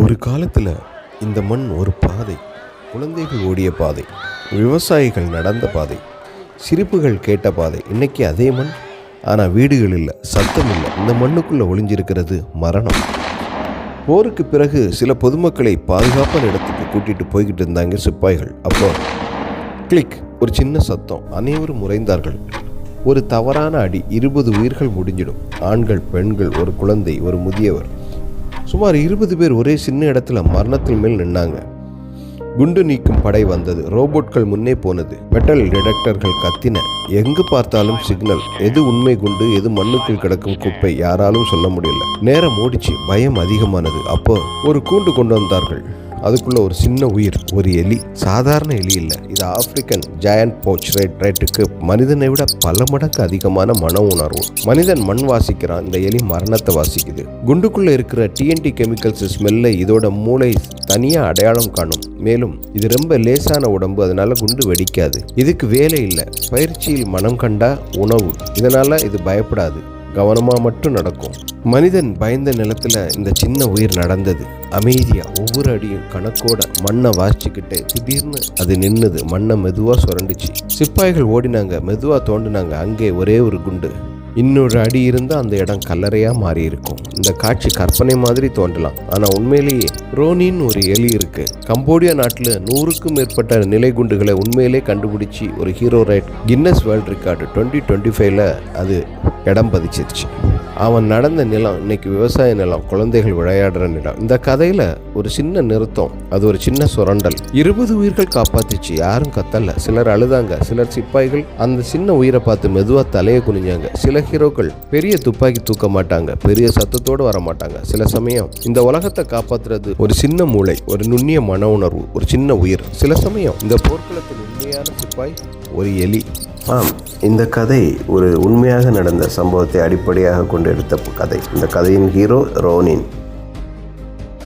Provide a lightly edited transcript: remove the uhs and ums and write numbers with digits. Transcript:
ஒரு காலத்தில் இந்த மண் ஒரு பாதை, குழந்தைகள் ஓடிய பாதை, விவசாயிகள் நடந்த பாதை, சிரிப்புகள் கேட்ட பாதை. இன்னைக்கு அதே மண், ஆனால் வீடுகள் இல்லை, சத்தம் இல்லை. இந்த மண்ணுக்குள்ளே ஒளிஞ்சிருக்கிறது மரணம். போருக்கு பிறகு சில பொதுமக்களை பாதுகாப்பான இடத்துக்கு கூட்டிகிட்டு போய்கிட்டு இருந்தாங்க சிப்பாய்கள். அப்போ கிளிக், ஒரு சின்ன சத்தம், அனைவரும் உறைந்தார்கள். ஒரு தவறான அடி, 20 உயிர்கள் முடிஞ்சிடும். ஆண்கள், பெண்கள், ஒரு குழந்தை, ஒரு முதியவர். சுமார் 20 பேர் ஒரே சின்ன இடத்துல மரணத்தில் மேல் நின்னாங்க. குண்டு நீக்கும் படை வந்தது. ரோபோட்கள் முன்னே போனது. மெட்டல் டிடெக்டர்கள் கத்தின. எங்கு பார்த்தாலும் சிக்னல். எது உண்மை குண்டு, எது மண்ணுக்குள் கிடக்கும் குப்பை, யாராலும் சொல்ல முடியல. நேரம் ஓடிச்சு, பயம் அதிகமானது. அப்போ ஒரு கூண்டு கொண்டு வந்தார்கள். அதுக்குள்ள ஒரு சின்ன உயிர், ஒரு எலி. சாதாரண எலி இல்லை, இது ஆப்பிரிக்கன் ஜாயண்ட் போச் ரேட்டுக்கு மனிதனை விட பல மடங்கு அதிகமான மன உணர்வு. மனிதன் மண் வாசிக்கிறான், இந்த எலி மரணத்தை வாசிக்குது. குண்டுக்குள்ள இருக்கிற டிஎன்டி கெமிக்கல்ஸ் ஸ்மெல்லை இதோட மூளை தனியா அடையாளம் காணும். மேலும் இது ரொம்ப லேசான உடம்பு, அதனால குண்டு வெடிக்காது. இதுக்கு வேலை இல்லை, பயிற்சியில் மனம் கண்டா உணவு. இதனால இது பயப்படாது, கவனமா மட்டும் நடக்கும். மனிதன் பயந்த நிலத்துல இந்த சின்ன உயிர் நடந்தது. அமைதியா ஒவ்வொரு அடியும் கணக்கோட மண்ணை வாசிச்சுக்கிட்டே திடீர்னு அது நின்னுது. மண்ணை மெதுவா சுரண்டுச்சு. சிப்பாய்கள் ஓடினாங்க, மெதுவா தோண்டினாங்க. அங்கே ஒரே ஒரு குண்டு. இன்னொரு அடி இருந்தால் அந்த இடம் கல்லறையா மாறி இருக்கும். இந்த காட்சி கற்பனை மாதிரி தோன்றலாம், ஆனா உண்மையிலேயே ரோனின்னு ஒரு எலி இருக்கு. கம்போடியா நாட்டில் 100க்கும் மேற்பட்ட நிலை குண்டுகளை உண்மையிலே கண்டுபிடிச்சி ஒரு hero right Guinness world record 2025 அது இடம் பதிச்சிருச்சு. அவன் நடந்த நிலம் இன்னைக்கு விவசாய நிலம், குழந்தைகள் விளையாடுற நிலம். இந்த கதையில ஒரு சின்ன நிறுத்தம், அது ஒரு சின்ன சுரண்டல். 20 உயிர்கள் காப்பாத்திச்சு. யாரும் கத்தல, சிலர் அழுதாங்க, சிலர் சிப்பாய்கள் அந்த சின்ன உயிரை பார்த்து மெதுவா தலையை குனிஞ்சாங்க. சில ஹீரோக்கள் பெரிய துப்பாக்கி தூக்க மாட்டாங்க, பெரிய சத்தத்தோடு வர மாட்டாங்க. சில சமயம் இந்த உலகத்தை காப்பாத்துறது ஒரு சின்ன மூளை, ஒரு நுண்ணிய மன உணர்வு, ஒரு சின்ன உயிர். சில சமயம் இந்த போர்க்களத்தில் உண்மையான சிப்பாய் ஒரு எலி. இந்த கதை ஒரு உண்மையாக நடந்த சம்பவத்தை அடிப்படையாக கொண்டு எடுத்த கதை. இந்த கதையின் ஹீரோ ரோனின்.